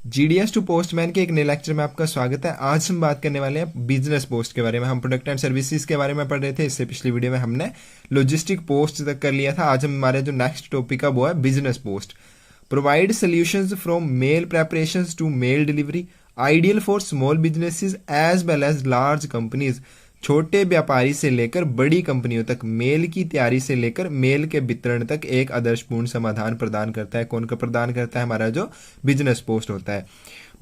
GDS to postman के एक नए लेक्चर में आपका स्वागत है। आज हम बात करने वाले हैं बिजनेस पोस्ट के बारे में। हम प्रोडक्ट एंड सर्विसेज के बारे में पढ़ रहे थे, इससे पिछली वीडियो में हमने लॉजिस्टिक पोस्ट तक कर लिया था। आज हमारे जो नेक्स्ट टॉपिक है वो है business post. Provide solutions from mail preparations to mail delivery, ideal for small businesses as well as large companies. छोटे व्यापारी से लेकर बड़ी कंपनियों तक मेल की तैयारी से लेकर मेल के वितरण तक एक आदर्शपूर्ण समाधान प्रदान करता है। कौन का प्रदान करता है? हमारा जो बिजनेस पोस्ट होता है।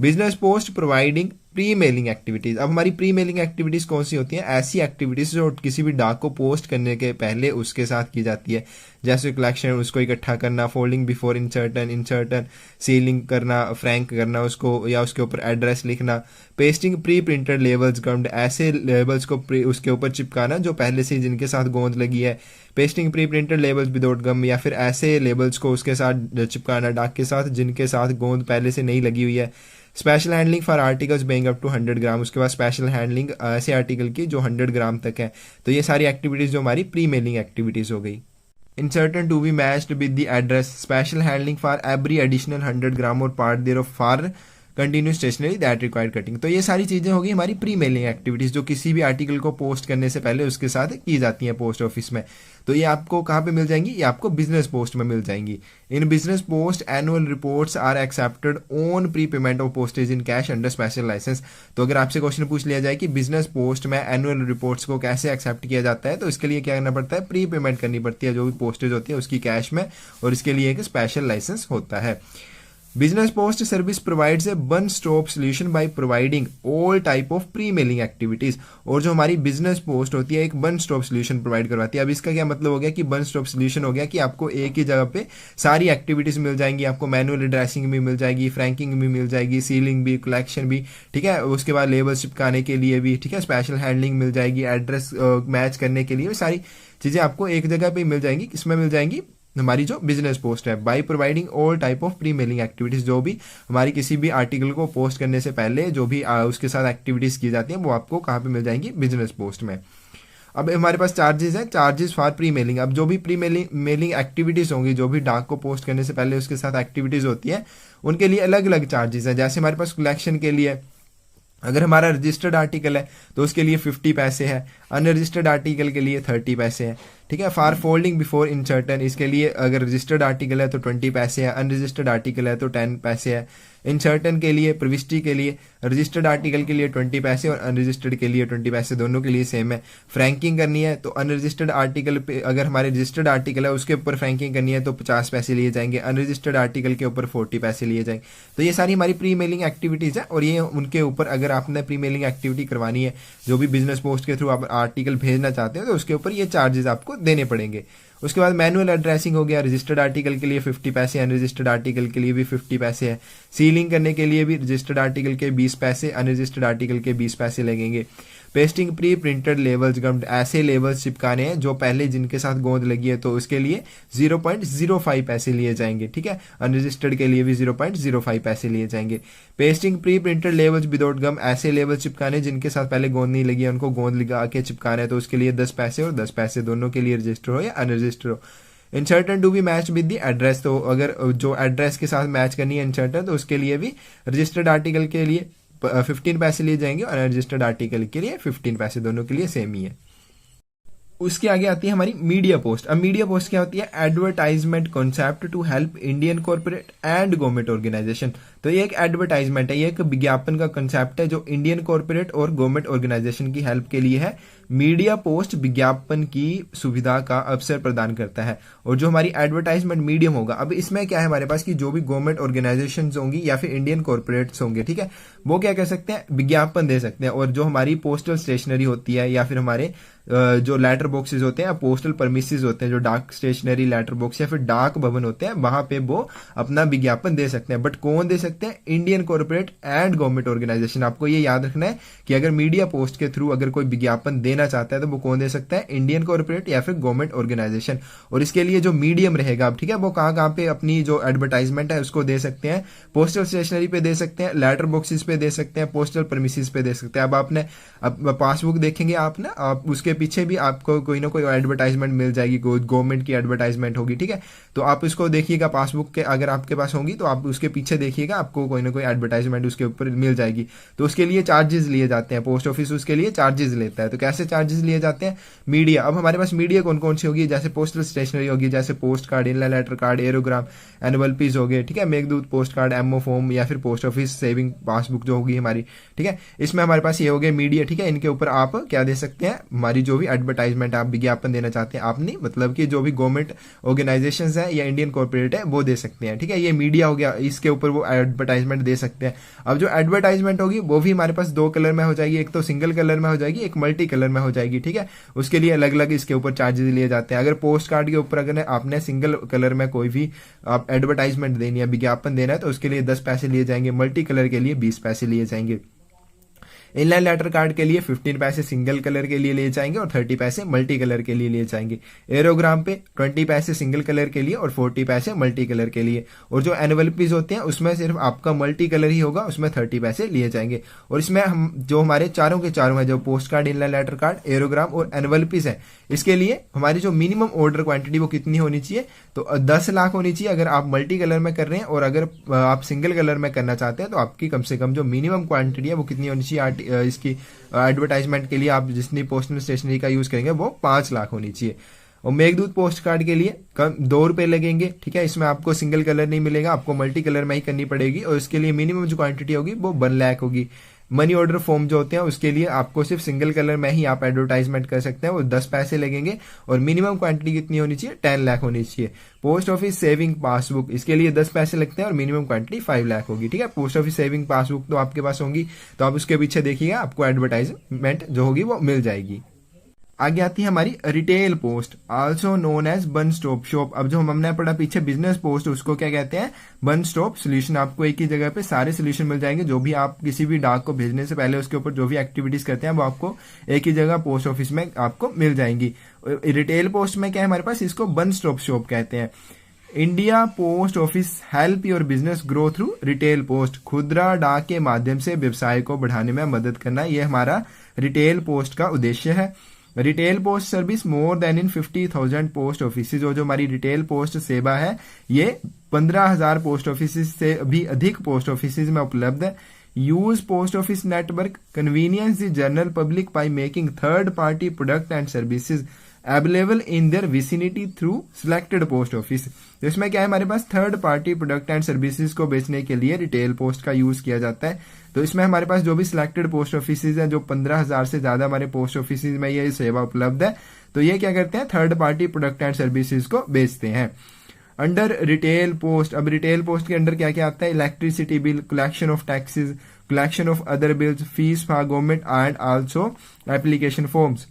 Business post providing pre mailing activities. अब हमारी प्री मेलिंग एक्टिविटीज कौन सी होती हैं? ऐसी एक्टिविटीज जो किसी भी डाक को पोस्ट करने के पहले उसके साथ की जाती है, जैसे कलेक्शन, उसको इकट्ठा करना, फोल्डिंग बिफोर इंसर्टन, सीलिंग करना, फ्रैंक करना उसको, या उसके ऊपर एड्रेस लिखना, पेस्टिंग प्री प्रिंटेड लेबल्स गम्ड, ऐसे लेबल्स को उसके ऊपर चिपकाना जो पहले से जिनके साथ गोंद लगी है, pasting pre printed labels without gum, या फिर ऐसे लेबल्स को उसके साथ चिपकाना डाक के साथ जिनके साथ गोंद पहले से नहीं लगी हुई है। Special handling for articles being up to 100 gram, उसके बाद स्पेशल हैंडलिंग ऐसे आर्टिकल की जो 100 ग्राम तक है। तो ये सारी एक्टिविटीज जो हमारी प्री मेलिंग एक्टिविटीज हो गई। Insertion to be matched with the address, special handling for every additional 100 gram और part thereof for continue stationery that required cutting. तो ये सारी चीजें होगी हमारी प्री मेलिंग एक्टिविटीज जो किसी भी आर्टिकल को पोस्ट करने से पहले उसके साथ की जाती हैं पोस्ट ऑफिस में। तो ये आपको कहाँ पे मिल जाएंगी? ये आपको बिजनेस पोस्ट में मिल जाएंगी। In business post annual reports are accepted on prepayment of postage in cash under special license. तो अगर आपसे क्वेश्चन पूछ लिया जाए कि बिजनेस पोस्ट में एनुअल रिपोर्ट्स को कैसे एक्सेप्ट किया जाता है, तो इसके लिए क्या करना पड़ता है? प्री पेमेंट करनी पड़ती है जो भी पोस्टेज होती है उसकी कैश में, और इसके लिए एक स्पेशल लाइसेंस होता है। Business post service provides a one stop solution by providing all type of pre mailing activities. और जो हमारी बिजनेस पोस्ट होती है एक वन स्टॉप सोल्यूशन प्रोवाइड करवाती है। अब इसका क्या मतलब हो गया कि वन स्टॉप सोल्यूशन हो गया कि आपको एक ही जगह पे सारी एक्टिविटीज मिल जाएंगी। आपको मैनुअल एड्रेसिंग भी मिल जाएगी, फ्रैंकिंग भी मिल जाएगी, सीलिंग भी, कलेक्शन भी, ठीक है, उसके बाद लेबल चिपकाने के लिए भी, ठीक है, स्पेशल हैंडलिंग मिल जाएगी, एड्रेस मैच करने के लिए, सारी चीजें आपको एक जगह पे मिल जाएंगी। किसमें मिल जाएंगी? हमारी जो बिजनेस पोस्ट है। By providing all type of pre mailing activities, जो भी हमारी किसी भी आर्टिकल को पोस्ट करने से पहले जो भी उसके साथ एक्टिविटीज की जाती हैं वो आपको कहाँ पे मिल जाएंगी? बिजनेस पोस्ट में। अब हमारे पास चार्जेस है, चार्जेस फॉर प्री मेलिंग। अब जो भी प्री मेलिंग एक्टिविटीज होंगी, जो भी डाक को पोस्ट करने से पहले उसके साथ एक्टिविटीज होती है, उनके लिए अलग अलग चार्जेस है। जैसे हमारे पास कलेक्शन के लिए अगर हमारा रजिस्टर्ड आर्टिकल है तो उसके लिए 50 पैसे है, अनरजिस्टर्ड आर्टिकल के लिए 30 पैसे है, ठीक है। फॉर फोल्डिंग बिफोर इंसर्टन, इसके लिए अगर रजिस्टर्ड आर्टिकल है तो 20 पैसे है, अनरजिस्टर्ड आर्टिकल है तो 10 पैसे है। इंसर्टन के लिए, प्रविष्टि के लिए, रजिस्टर्ड आर्टिकल के लिए 20 पैसे और अनरजिस्टर्ड के लिए 20 पैसे, दोनों के लिए सेम है। फ्रैंकिंग करनी है तो अनरजिस्टर्ड आर्टिकल पे, अगर हमारे रजिस्टर्ड आर्टिकल है उसके ऊपर फ्रैंकिंग करनी है तो 50 पैसे लिए जाएंगे, अनरजिस्टर्ड आर्टिकल के ऊपर 40 पैसे लिए जाएंगे। तो ये सारी हमारी प्री मेलिंग एक्टिविटीज है, और ये उनके ऊपर अगर आपने प्री मेलिंग एक्टिविटी करवानी है, जो भी बिजनेस पोस्ट के थ्रू आप आर्टिकल भेजना चाहते हो, तो उसके ऊपर ये चार्जेस आपको देने पड़ेंगे। उसके बाद मैनुअल एड्रेसिंग हो गया, रजिस्टर्ड आर्टिकल के लिए 50 पैसे, अनरजिस्टर्ड आर्टिकल के लिए भी 50 पैसे है। सीलिंग करने के लिए भी रजिस्टर्ड आर्टिकल के 20 पैसे, अनरजिस्टर्ड आर्टिकल के 20 पैसे लगेंगे। पेस्टिंग प्री प्रिंटेड लेबल्स गम्ड, ऐसे लेबल्स चिपकाने हैं जो पहले जिनके साथ गोंद लगी है, तो उसके लिए 0.05 पैसे लिए जाएंगे, ठीक है। अनरजिस्टर्ड के लिए भी 0.05 पैसे लिए जाएंगे। Pasting pre printed labels without gum, ऐसे लेबल चिपकाने जिनके साथ पहले गोंद नहीं लगी है, उनको गोंद लगा के चिपकाना है, तो उसके लिए 10 पैसे और 10 पैसे, दोनों के लिए रजिस्टर हो या अनरजिस्टर हो। Insertion to be match with the address, तो अगर जो एड्रेस के साथ मैच करनी है इंसर्टन, तो उसके लिए भी रजिस्टर्ड आर्टिकल के लिए 15 पैसे लिए जाएंगे और अनरजिस्टर्ड आर्टिकल के लिए 15 पैसे, दोनों के लिए सेम ही है। उसके आगे आती है हमारी मीडिया पोस्ट। अब मीडिया पोस्ट क्या होती है? Advertisement concept to help Indian corporate and government organisation. तो ये एक एडवर्टाइजमेंट है, ये एक विज्ञापन का कंसेप्ट है जो इंडियन कॉर्पोरेट और गवर्नमेंट ऑर्गेनाइजेशन की हेल्प के लिए है। मीडिया पोस्ट विज्ञापन की सुविधा का अवसर प्रदान करता है, और जो हमारी एडवर्टाइजमेंट मीडियम होगा, अब इसमें क्या है हमारे पास कि जो भी गवर्नमेंट ऑर्गेनाइजेशन होंगी या फिर इंडियन कॉर्पोरेट्स होंगे, ठीक है, वो क्या कर सकते हैं? विज्ञापन दे सकते हैं। और जो हमारी पोस्टल स्टेशनरी होती है या फिर हमारे जो लेटर बॉक्सेस होते हैं, पोस्टल परमिसेस होते हैं, जो डाक स्टेशनरी, लेटर बॉक्स या फिर डाक भवन होते हैं, वहां पे वो अपना विज्ञापन दे सकते हैं। बट कौन दे सकते हैं? Indian corporate and government organisation. आपको ये याद रखना है कि अगर मीडिया पोस्ट के थ्रू अगर कोई विज्ञापन देना चाहता है तो वो कौन दे सकता है? इंडियन कॉर्पोरेट या फिर गवर्नमेंट ऑर्गेनाइजेशन। और इसके लिए जो मीडियम रहेगा, ठीक है, वो कहाँ कहाँ पे अपनी जो एडवर्टाइजमेंट है उसको दे सकते हैं? पोस्टल स्टेशनरी पे दे सकते हैं, लेटर बॉक्सेस पे दे सकते हैं, पोस्टल परमिसेस पे दे सकते हैं। अब आपने पासबुक देखेंगे, आप ना, आप उसके उसके पीछे भी आपको कोई ना कोई एडवर्टाइजमेंट मिल जाएगी, गवर्नमेंट की एडवर्टाइजमेंट होगी, ठीक है। तो आप उसको देखिएगा पासबुक के, अगर आपके पास होंगी तो आप उसके पीछे देखिएगा, आपको कोई ना कोई एडवर्टाइजमेंट उसके ऊपर मिल जाएगी। तो उसके लिए चार्जेस लिए जाते हैं, पोस्ट ऑफिस उसके लिए चार्जेस लेता है। तो कैसे चार्जेस लिए जाते हैं? मीडिया, अब हमारे पास मीडिया कौन कौन सी होगी, जैसे पोस्टल स्टेशनरी होगी, जैसे post card, inland letter card, aerogram, annual piece हो गए, ठीक है, Meghdoot post card, MO form, या फिर पोस्ट ऑफिस सेविंग पासबुक जो होगी हमारी, ठीक है। इसमें हमारे पास ये हो गए मीडिया, ठीक है। इनके ऊपर आप क्या दे सकते हैं, हमारी जो भी एडवर्टाइजमेंट आप विज्ञापन देना चाहते हैं, आप नहीं, मतलब कि जो भी गवर्नमेंट ऑर्गेनाइजेशंस है या इंडियन कॉर्पोरेट है वो दे सकते हैं, ठीक है। ये मीडिया हो गया, इसके ऊपर वो एडवर्टाइजमेंट दे सकते हैं। अब जो एडवर्टाइजमेंट होगी वो भी हमारे पास दो कलर में हो जाएगी, एक तो सिंगल कलर में हो जाएगी, एक मल्टी कलर में हो जाएगी, ठीक है। उसके लिए अलग अलग इसके ऊपर चार्जेस लिए जाते हैं। अगर पोस्ट कार्ड के ऊपर अगर आपने सिंगल कलर में कोई भी आप एडवर्टाइजमेंट देनी है, विज्ञापन देना है, तो उसके लिए 10 पैसे लिए जाएंगे, मल्टी कलर के लिए 20 पैसे लिए जाएंगे। इनलाइन लेटर कार्ड के लिए 15 पैसे सिंगल कलर के लिए लिए जाएंगे और 30 पैसे मल्टी कलर के लिए लिए जाएंगे। एरोग्राम पे 20 पैसे सिंगल कलर के लिए और 40 पैसे मल्टी कलर के लिए। और जो एनुअल पीस होते हैं उसमें सिर्फ आपका मल्टी कलर ही होगा, उसमें 30 पैसे लिए जाएंगे। और इसमें हम जो हमारे चारों के चारों है, जो post card, inland letter card, aerogram और एनुअल पीस है, इसके लिए हमारी जो मिनिमम ऑर्डर क्वांटिटी वो कितनी होनी चाहिए, तो 10 लाख होनी चाहिए अगर आप मल्टी कलर में कर रहे हैं। और अगर आप सिंगल कलर में करना चाहते हैं तो आपकी कम से कम जो मिनिमम क्वांटिटी है वो कितनी होनी चाहिए, इसकी एडवर्टाइजमेंट के लिए आप जितनी पोस्टल स्टेशनरी का यूज करेंगे वो 5 लाख होनी चाहिए। और मेघदूत पोस्ट कार्ड के लिए कम 2 रुपए लगेंगे, ठीक है। इसमें आपको सिंगल कलर नहीं मिलेगा, आपको मल्टी कलर में ही करनी पड़ेगी। और इसके लिए मिनिमम जो क्वांटिटी होगी वो 1 लाख होगी। मनी ऑर्डर फॉर्म जो होते हैं उसके लिए आपको सिर्फ सिंगल कलर में ही आप एडवर्टाइजमेंट कर सकते हैं, वो 10 पैसे लगेंगे। और मिनिमम क्वांटिटी कितनी होनी चाहिए, 10 लाख होनी चाहिए। पोस्ट ऑफिस सेविंग पासबुक, इसके लिए 10 पैसे लगते हैं और मिनिमम क्वांटिटी 5 लाख होगी, ठीक है। पोस्ट ऑफिस सेविंग पासबुक तो आपके पास होंगी, तो आप उसके पीछे देखिएगा, आपको एडवर्टाइजमेंट जो होगी वो मिल जाएगी। आगे आती है हमारी retail post, also known as one stop shop. अब जो हमने पढ़ा पीछे बिजनेस पोस्ट, उसको क्या कहते हैं, वन स्टॉप सोल्यूशन। आपको एक ही जगह पे सारे सोल्यूशन मिल जाएंगे, जो भी आप किसी भी डाक को भेजने से पहले उसके ऊपर जो भी एक्टिविटीज करते हैं वो आपको एक ही जगह पोस्ट ऑफिस में आपको मिल जाएंगी। रिटेल पोस्ट में क्या है हमारे पास, इसको वन स्टॉप शॉप कहते हैं। India post office help your business grow through retail post, खुदरा डाक के माध्यम से व्यवसाय को बढ़ाने में मदद करना, यह हमारा रिटेल पोस्ट का उद्देश्य है। Retail post service more than in 50,000 post office, जो हमारी रिटेल पोस्ट सेवा है ये 15,000 पोस्ट ऑफिस से भी अधिक पोस्ट ऑफिस में उपलब्ध है। Use post office network convenience the general public by making third party product and services available in their vicinity through selected post office. तो इसमें क्या है, हमारे पास third party product and services को बेचने के लिए रिटेल पोस्ट का यूज किया जाता है। तो इसमें हमारे पास जो भी सिलेक्टेड पोस्ट ऑफिस हैं, जो 15,000 से ज्यादा हमारे पोस्ट ऑफिस में ये सेवा उपलब्ध है, तो ये क्या करते हैं, third party product and services को बेचते हैं। अंडर रिटेल पोस्ट, अब रिटेल पोस्ट के अंडर क्या क्या आता है, electricity bill, collection of taxes, collection of other bills, fees for government and also application forms.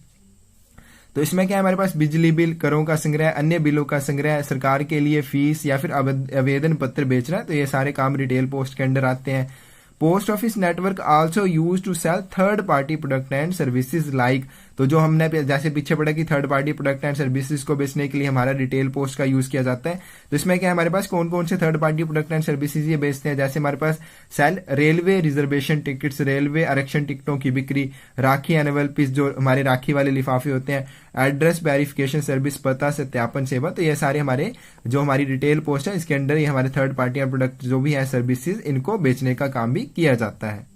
तो इसमें क्या है, हमारे पास बिजली बिल, करों का संग्रह, अन्य बिलों का संग्रह, सरकार के लिए फीस या फिर आवेदन पत्र बेचना, तो ये सारे काम रिटेल पोस्ट के अंडर आते हैं। Post office network also use to sell third party product and services like, तो जो हमने जैसे पीछे पढ़ा कि third party product and services को बेचने के लिए हमारा रिटेल पोस्ट का यूज किया जाता है। तो इसमें क्या है, हमारे पास कौन कौन से third party product and services ये बेचते हैं, जैसे हमारे पास sale railway reservation tickets, railway आरक्षण टिकटों की बिक्री, राखी एनुअल पीस, जो हमारे राखी वाले लिफाफे होते हैं, एड्रेस वेरिफिकेशन सर्विस, पता सत्यापन सेवा। तो ये सारे हमारे जो हमारी रिटेल पोस्ट है इसके अंडर ही हमारे थर्ड पार्टी प्रोडक्ट जो भी है सर्विसेज, इनको बेचने का काम भी किया जाता है।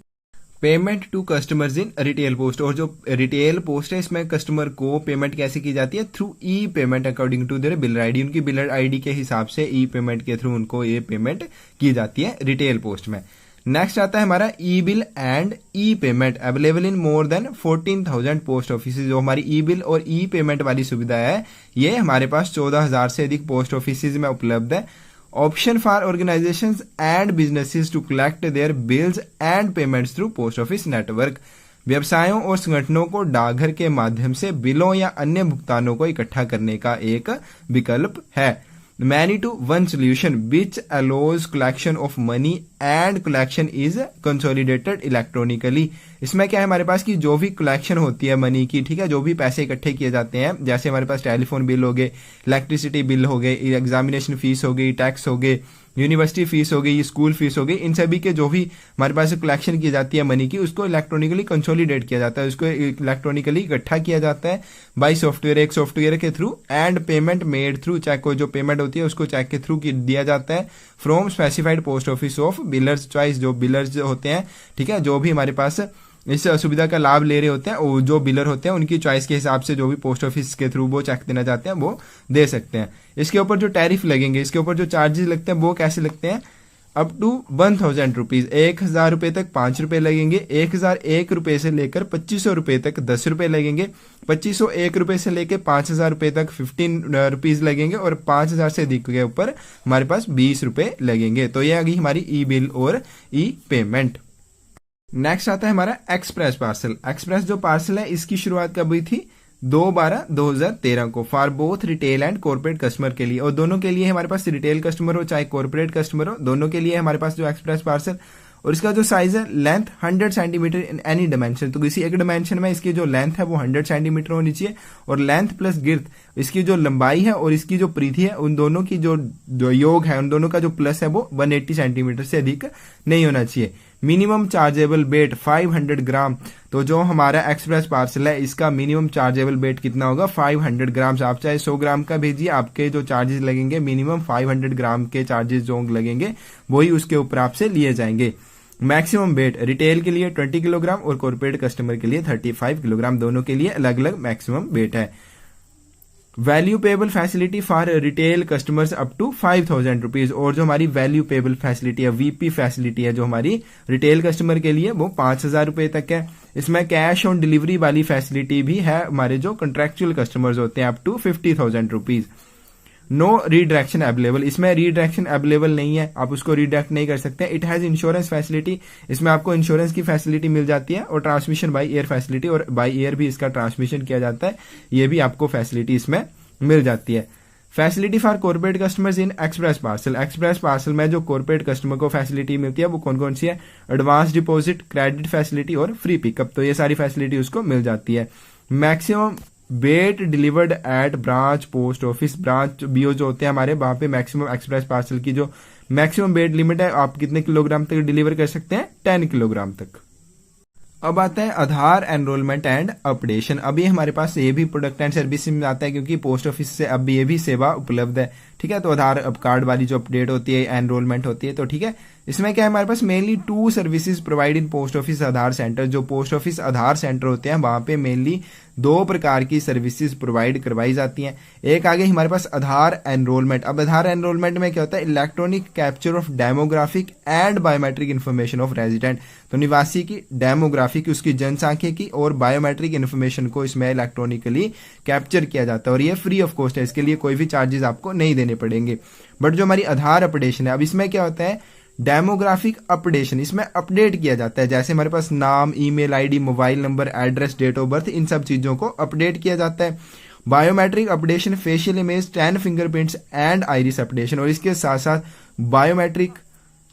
Payment to customers in retail post, और जो रिटेल पोस्ट है इसमें कस्टमर को पेमेंट कैसे की जाती है, through e payment according to their bill ID, उनकी बिल आईडी के हिसाब से ई पेमेंट के थ्रू उनको ये पेमेंट की जाती है रिटेल पोस्ट में। नेक्स्ट आता है हमारा E bill and E payment, available in more than 14,000 post office. जो हमारी ई बिल और ई पेमेंट वाली सुविधा है ये हमारे पास 14,000 से अधिक पोस्ट ऑफिस में उपलब्ध है। Option for organisations and businesses to collect their bills and payments through post office network, व्यवसायों और संगठनों को डाकघर के माध्यम से बिलों या अन्य भुगतानों को इकट्ठा करने का एक विकल्प है। Many to one solution which allows collection of money and collection is consolidated electronically। इसमें क्या है हमारे पास कि जो भी कलेक्शन होती है मनी की, ठीक है, जो भी पैसे इकट्ठे किए जाते हैं, जैसे हमारे पास टेलीफोन बिल हो गए, इलेक्ट्रिसिटी बिल हो गए, एग्जामिनेशन फीस हो गई, टैक्स हो गए, यूनिवर्सिटी फीस हो गई, स्कूल फीस हो गई, इन सभी के जो भी हमारे पास कलेक्शन की जाती है मनी की, उसको इलेक्ट्रॉनिकली कंसोलिडेट किया जाता है, उसको इलेक्ट्रॉनिकली इकट्ठा किया जाता है बाय सॉफ्टवेयर, एक सॉफ्टवेयर के through, and payment made through, cheque को जो पेमेंट होती है उसको चेक के थ्रू दिया जाता है from specified post office of billers choice, जो बिलर्स होते हैं, ठीक है, जो भी हमारे पास इस सुविधा का लाभ ले रहे होते हैं, वो जो बिलर होते हैं उनकी चॉइस के हिसाब से जो भी पोस्ट ऑफिस के थ्रू वो चेक देना चाहते हैं वो दे सकते हैं। इसके ऊपर जो टैरिफ लगेंगे, इसके ऊपर जो चार्जेस लगते हैं वो कैसे लगते हैं, अप टू 1000 रुपीज, 1000 रुपए तक 5 रुपए लगेंगे, 1001 रुपए से लेकर 2500 रुपए तक 10 रुपए लगेंगे, 2501 रुपए से लेकर 5000 रुपए तक 15 रुपीज लगेंगे, और 5000 से अधिक के ऊपर हमारे पास 20 रुपए लगेंगे। तो ये आ गई हमारी ई बिल और ई पेमेंट। नेक्स्ट आता है हमारा एक्सप्रेस पार्सल। एक्सप्रेस जो पार्सल है इसकी शुरुआत कब हुई थी, 2/12/2013 को, for both retail and corporate customer के लिए, और दोनों के लिए हमारे पास रिटेल कस्टमर हो चाहे कॉर्पोरेट कस्टमर हो, दोनों के लिए हमारे पास जो एक्सप्रेस पार्सल, और इसका जो साइज है length 100 centimetre in any dimension, तो किसी एक डायमेंशन में इसकी जो लेंथ है वो 100 सेंटीमीटर होनी चाहिए, और लेंथ प्लस गिर्थ, इसकी जो लंबाई है और इसकी जो परिधि है, उन दोनों की जो योग है, उन दोनों का जो प्लस है वो 180 सेंटीमीटर से अधिक नहीं होना चाहिए। मिनिमम चार्जेबल वेट 500 ग्राम, तो जो हमारा एक्सप्रेस पार्सल है इसका मिनिमम चार्जेबल वेट कितना होगा, 500 ग्राम। आप चाहे 100 ग्राम का भेजिए, आपके जो चार्जेस लगेंगे मिनिमम 500 ग्राम के चार्जेस जो लगेंगे वही उसके ऊपर आपसे लिए जाएंगे। मैक्सिमम वेट रिटेल के लिए 20 किलोग्राम और कॉर्पोरेट कस्टमर के लिए 35 किलोग्राम, दोनों के लिए अलग अलग मैक्सिमम वेट है। Value payable facility for retail customers up to 5000 rupees, और जो हमारी वैल्यू पेबल फैसिलिटी है, वीपी फैसिलिटी है जो हमारी रिटेल कस्टमर के लिए वो 5000 रुपए तक है। इसमें कैश ऑन डिलीवरी वाली फैसिलिटी भी है हमारे जो कंट्रैक्चुअल कस्टमर्स होते हैं, up to 50,000 rupees. No redirection available, इसमें रीडायरेक्शन अवेलेबल नहीं है, आप उसको रीडायरेक्ट नहीं कर सकते। इट हैज इंश्योरेंस फैसिलिटी, इसमें आपको इंश्योरेंस की फैसिलिटी मिल जाती है, और ट्रांसमिशन बाय एयर फैसिलिटी, और बाय एयर भी इसका ट्रांसमिशन किया जाता है, ये भी आपको फैसिलिटी इसमें मिल जाती है। Facility for corporate customers Inn Express parcel, express parcel में जो कॉर्पोरेट कस्टमर को फैसिलिटी मिलती है वो कौन कौन सी है, एडवांस डिपॉजिट, क्रेडिट फैसिलिटी और फ्री पिकअप, तो ये सारी फैसिलिटी उसको मिल जाती है। Maximum weight delivered at branch post office, branch BO जो होते हैं हमारे, वहां पे मैक्सिमम एक्सप्रेस पार्सल की जो मैक्सिमम वेट लिमिट है, आप कितने किलोग्राम तक डिलीवर कर सकते हैं, 10 किलोग्राम तक। अब आता है आधार एनरोलमेंट एंड अपडेशन। अभी हमारे पास ये भी प्रोडक्ट एंड सर्विस में आता है, क्योंकि पोस्ट ऑफिस से अब ये भी सेवा उपलब्ध है, ठीक है। तो आधार कार्ड वाली जो अपडेट होती है, एनरोलमेंट होती है, तो ठीक है। इसमें क्या है, हमारे पास mainly 2 services provide in post office Aadhaar centre, जो पोस्ट ऑफिस आधार सेंटर होते हैं वहां पे मेनली 2 प्रकार की सर्विसेज प्रोवाइड करवाई जाती हैं। एक आगे हमारे पास आधार एनरोलमेंट। अब आधार एनरोलमेंट में क्या होता है, electronic capture of demographic and biometric information of resident, तो निवासी की डेमोग्राफिक, उसकी जनसंख्या की और बायोमेट्रिक इन्फॉर्मेशन को इसमें इलेक्ट्रॉनिकली कैप्चर किया जाता है, और ये फ्री ऑफ कॉस्ट है, इसके लिए कोई भी चार्जेस आपको नहीं देने पड़ेंगे। बट जो हमारी आधार अपडेशन है, अब इसमें क्या होता है, डेमोग्राफिक अपडेशन, इसमें अपडेट किया जाता है, जैसे हमारे पास नाम, email ID, mobile number, address, date of birth, इन सब चीजों को अपडेट किया जाता है। Biometric updation, facial image, 10 fingerprints and iris updation, और इसके साथ साथ बायोमेट्रिक,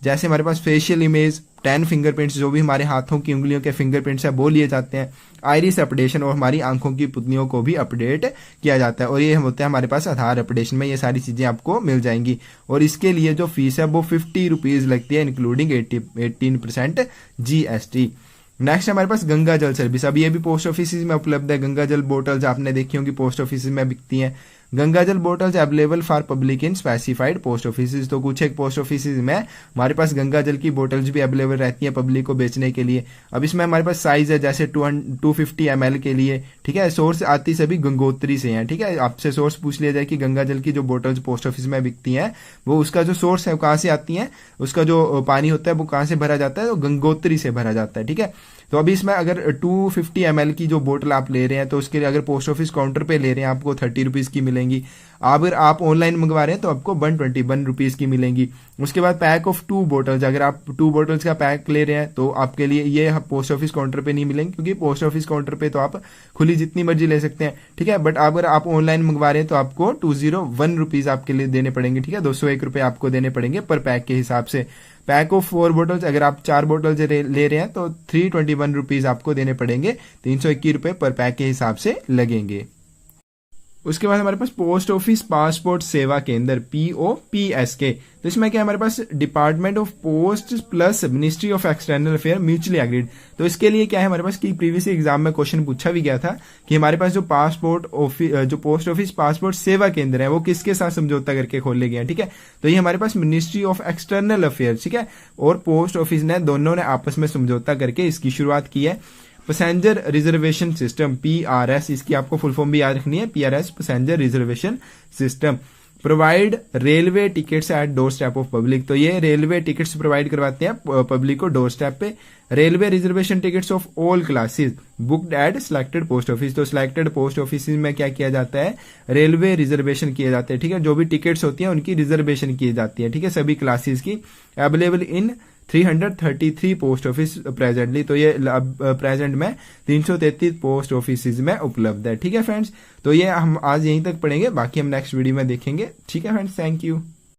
जैसे हमारे पास फेशियल इमेज, 10 फिंगरप्रिंट्स, जो भी हमारे हाथों की उंगलियों के फिंगरप्रिंट्स है वो लिए जाते हैं, आइरिस अपडेशन, और हमारी आंखों की पुतलियों को भी अपडेट किया जाता है, और ये होता है हमारे पास आधार अपडेशन में, ये सारी चीजें आपको मिल जाएंगी। और इसके लिए जो फीस है वो 50 रुपीज लगती है, इंक्लूडिंग 18% GST। नेक्स्ट हमारे पास गंगा जल सर्विस। अब ये भी पोस्ट ऑफिस में उपलब्ध है। गंगा जल बोटल्स आपने देखी होंगी, पोस्ट ऑफिस में बिकती हैं। गंगा जल bottles available for public in specified post office, तो कुछ एक पोस्ट ऑफिस में हमारे पास गंगा जल की बोटल्स भी अवेलेबल रहती हैं पब्लिक को बेचने के लिए। अब इसमें हमारे पास साइज है जैसे 250 ml के लिए, ठीक है। सोर्स आती सभी गंगोत्री से हैं, ठीक है। आपसे सोर्स पूछ लिया जाए कि गंगा जल की जो बोटल्स पोस्ट ऑफिस में बिकती हैं वो उसका जो सोर्स है कहाँ से आती है, उसका जो पानी होता है वो कहाँ से भरा जाता है, तो गंगोत्री से भरा जाता है, ठीक है। तो अभी इसमें अगर 250 ml की जो बोतल आप ले रहे हैं तो उसके लिए अगर पोस्ट ऑफिस काउंटर पे ले रहे हैं आपको 30 रुपीज की मिलेंगी। अगर आप ऑनलाइन मंगवा रहे हैं तो आपको 121 रुपीज की मिलेंगी। उसके बाद पैक ऑफ 2 बोटल्स, अगर आप 2 बोटल्स का पैक ले रहे हैं तो आपके लिए ये पोस्ट ऑफिस काउंटर पे नहीं मिलेंगे, क्योंकि पोस्ट ऑफिस काउंटर पे तो आप खुली जितनी मर्जी ले सकते हैं, ठीक है। बट अगर आप ऑनलाइन मंगवा रहे हैं तो आपको 201 रुपीज आपके लिए देने पड़ेंगे, ठीक है। 201 रुपए आपको देने पड़ेंगे पर पैक के हिसाब से। पैक ऑफ 4 बोटल्स, अगर आप 4 बोटल्स ले रहे हैं तो 321 रुपीज आपको देने पड़ेंगे, 321 रुपए पर पैक के हिसाब से लगेंगे। उसके बाद हमारे पास पोस्ट ऑफिस पासपोर्ट सेवा केंद्र POPSK। तो इसमें क्या है हमारे पास department of post plus ministry of external affair mutually agreed. तो इसके लिए क्या है हमारे पास कि प्रीवियस एग्जाम में क्वेश्चन पूछा भी गया था कि हमारे पास जो पोस्ट ऑफिस पासपोर्ट सेवा केंद्र है वो किसके साथ समझौता करके खोले गए हैं, ठीक है। तो ये हमारे पास मिनिस्ट्री ऑफ एक्सटर्नल अफेयर, ठीक है, और पोस्ट ऑफिस ने दोनों ने आपस में समझौता करके इसकी शुरुआत की है। पैसेंजर रिजर्वेशन सिस्टम PRS, इसकी आपको फुल फॉर्म भी याद रखनी है, PRS passenger reservation system. Provide railway tickets at doorstep of public. तो ये रेलवे टिकट्स प्रोवाइड करवाते हैं पब्लिक को डोर स्टेप पे। Railway reservation tickets of all classes booked at selected post office. तो सिलेक्टेड पोस्ट ऑफिस में क्या किया जाता है, रेलवे रिजर्वेशन किए जाते हैं, ठीक है। जो भी टिकट्स होती है उनकी रिजर्वेशन की जाती है, ठीक है, सभी क्लासेस की। Available in 333 post office presently. तो ये प्रेजेंट में 333 पोस्ट ऑफिस में उपलब्ध है, ठीक है फ्रेंड्स। तो ये हम आज यहीं तक पढ़ेंगे, बाकी हम नेक्स्ट वीडियो में देखेंगे, ठीक है फ्रेंड्स। Thank you.